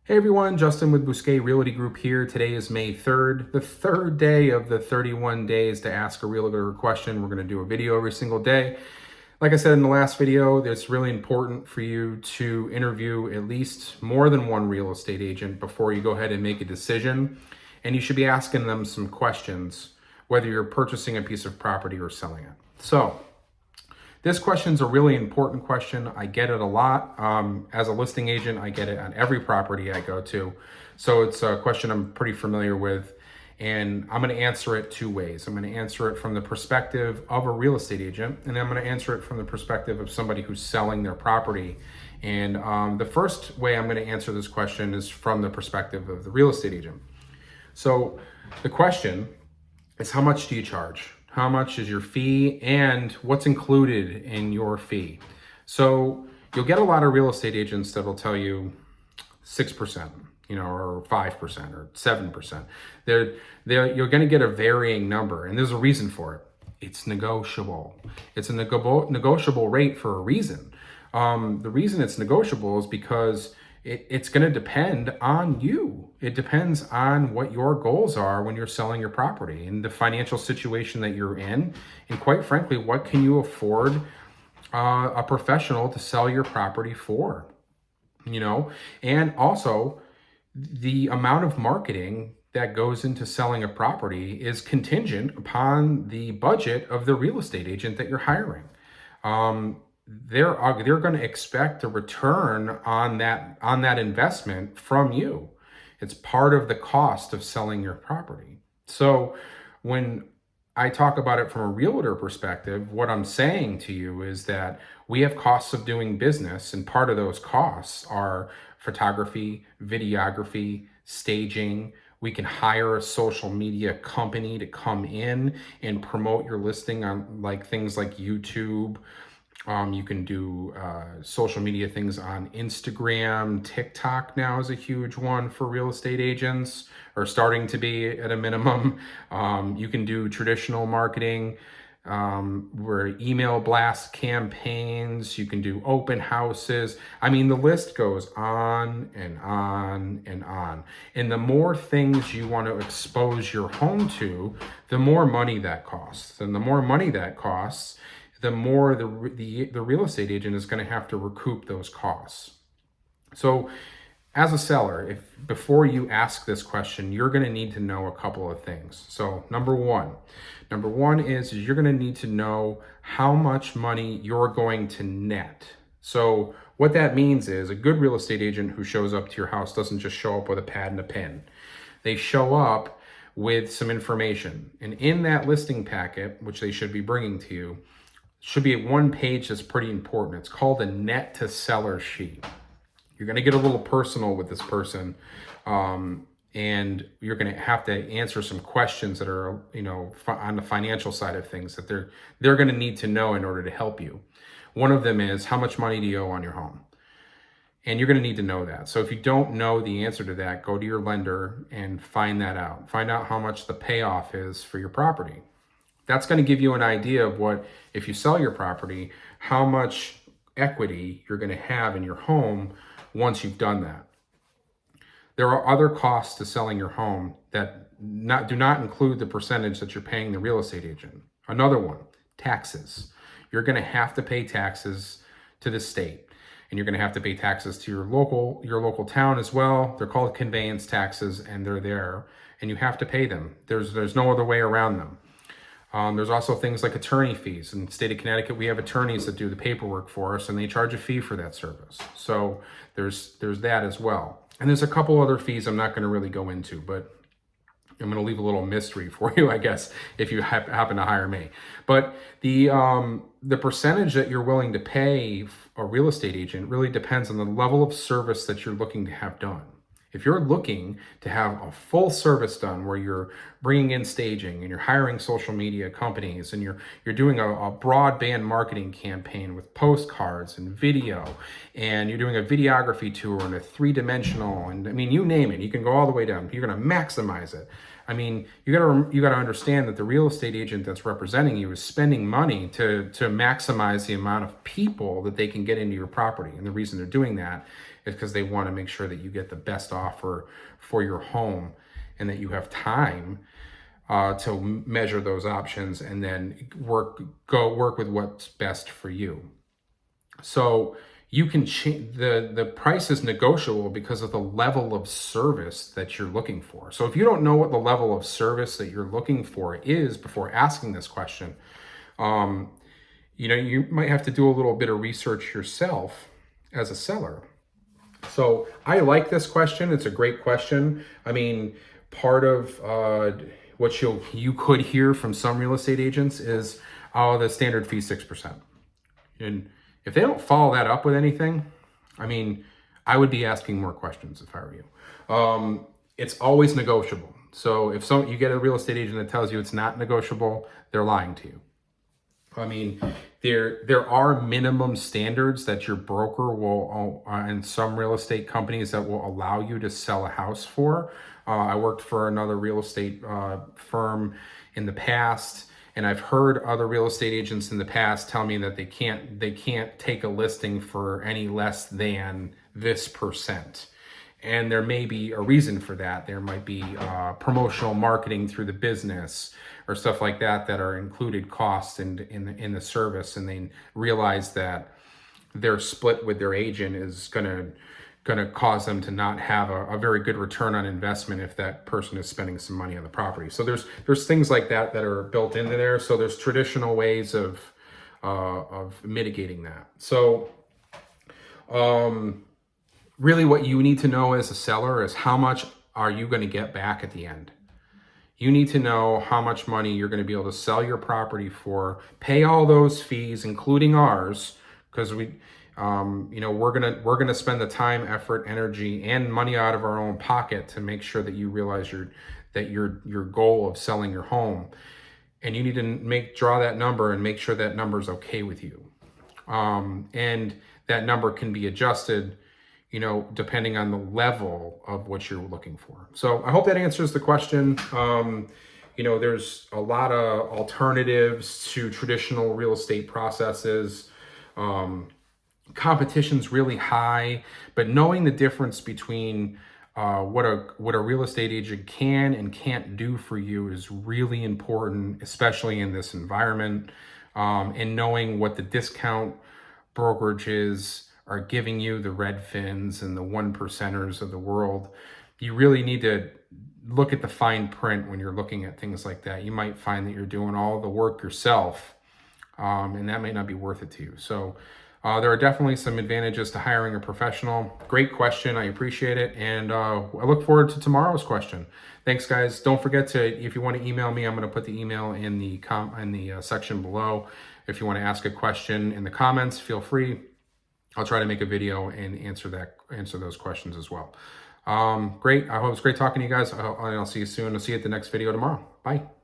Hey everyone, Justin with Bousquet Realty Group here. Today is May 3rd, the third day of the 31 days to ask a realtor a question. We're going to do a video every single day. Like I said in the last video, it's really important for you to interview at least more than one real estate agent before you go ahead and make a decision. And you should be asking them some questions, whether you're purchasing a piece of property or selling it. So, this question is a really important question. I get it a lot. As a listing agent, I get it on every property I go to. So it's a question I'm pretty familiar with. And I'm going to answer it two ways. I'm going to answer it from the perspective of a real estate agent, and then I'm going to answer it from the perspective of somebody who's selling their property. And the first way I'm going to answer this question is from the perspective of the real estate agent. So the question is, how much do you charge? How much is your fee, and what's included in your fee? So you'll get a lot of real estate agents that will tell you 6%, or 5% or 7%. You're going to get a varying number, and there's a reason for it. It's negotiable. It's a negotiable rate for a reason. The reason it's negotiable is because it's going to depend on you. It depends on what your goals are when you're selling your property and the financial situation that you're in. And quite frankly, what can you afford a professional to sell your property for? And also the amount of marketing that goes into selling a property is contingent upon the budget of the real estate agent that you're hiring. They're going to expect a return on that investment from you. It's part of the cost of selling your property. So when I talk about it from a realtor perspective, what I'm saying to you is that we have costs of doing business, and part of those costs are photography, videography, staging. We can hire a social media company to come in and promote your listing on things like YouTube. You can do social media things on Instagram. TikTok now is a huge one for real estate agents, or starting to be at a minimum. You can do traditional marketing, where email blast campaigns. You can do open houses. I mean, the list goes on and on and on. And the more things you want to expose your home to, the more money that costs. And the more money that costs, the more the real estate agent is going to have to recoup those costs. So as a seller, if before you ask this question, you're going to need to know a couple of things. So number one is you're going to need to know how much money you're going to net. So what that means is a good real estate agent who shows up to your house doesn't just show up with a pad and a pen. They show up with some information. And in that listing packet, which they should be bringing to you, should be one page that's pretty important. It's called a net to seller sheet. You're going to get a little personal with this person, and you're going to have to answer some questions that are, on the financial side of things that they're going to need to know in order to help you. One of them is, how much money do you owe on your home? And you're going to need to know that. So if you don't know the answer to that, go to your lender and find that out. Find out how much the payoff is for your property. That's going to give you an idea of what, if you sell your property, how much equity you're going to have in your home once you've done that. There are other costs to selling your home that do not include the percentage that you're paying the real estate agent. Another one, taxes. You're going to have to pay taxes to the state, and you're going to have to pay taxes to your local town as well. They're called conveyance taxes, and they're there, and you have to pay them. There's no other way around them. There's also things like attorney fees. In the state of Connecticut, we have attorneys that do the paperwork for us, and they charge a fee for that service. So there's that as well. And there's a couple other fees I'm not going to really go into, but I'm going to leave a little mystery for you, I guess, if you happen to hire me. But the percentage that you're willing to pay a real estate agent really depends on the level of service that you're looking to have done. If you're looking to have a full service done, where you're bringing in staging and you're hiring social media companies and you're doing a broadband marketing campaign with postcards and video, and you're doing a videography tour and a 3-dimensional, and I mean, you name it, you can go all the way down. You're going to maximize it. I mean, you got to understand that the real estate agent that's representing you is spending money to maximize the amount of people that they can get into your property. And the reason they're doing that is because they want to make sure that you get the best offer for your home and that you have time to measure those options and then work with what's best for you. So you can change the price is negotiable because of the level of service that you're looking for. So if you don't know what the level of service that you're looking for is before asking this question, you might have to do a little bit of research yourself as a seller. So I like this question. It's a great question. I mean, part of what you could hear from some real estate agents is, oh, the standard fee 6%. And if they don't follow that up with anything, I mean, I would be asking more questions if I were you. It's always negotiable. So if you get a real estate agent that tells you it's not negotiable, they're lying to you. I mean, there are minimum standards that your broker will, and some real estate companies that will allow you to sell a house for. I worked for another real estate firm in the past, and I've heard other real estate agents in the past tell me that they can't take a listing for any less than this percent. And there may be a reason for that. There might be promotional marketing through the business or stuff like that are included costs in the service, and they realize that their split with their agent is gonna cause them to not have a very good return on investment if that person is spending some money on the property. So there's things like that are built into there. So there's traditional ways of mitigating that. So really what you need to know as a seller is how much are you going to get back at the end. You need to know how much money you're going to be able to sell your property for, pay all those fees, including ours, because we're going to spend the time, effort, energy, and money out of our own pocket to make sure that you realize your goal of selling your home. And you need to draw that number and make sure that number is okay with you. And that number can be adjusted, depending on the level of what you're looking for. So I hope that answers the question. There's a lot of alternatives to traditional real estate processes. Competition's really high, but knowing the difference between what a real estate agent can and can't do for you is really important, especially in this environment. And knowing what the discount brokerages are giving you, the Redfins and the 1%ers of the world. You really need to look at the fine print when you're looking at things like that. You might find that you're doing all the work yourself, and that may not be worth it to you. So there are definitely some advantages to hiring a professional. Great question. I appreciate it. And I look forward to tomorrow's question. Thanks, guys. Don't forget to, if you want to email me, I'm going to put the email in the section below. If you want to ask a question in the comments, feel free. I'll try to make a video and answer those questions as well. Great. I hope it's great talking to you guys. And I'll see you soon. I'll see you at the next video tomorrow. Bye.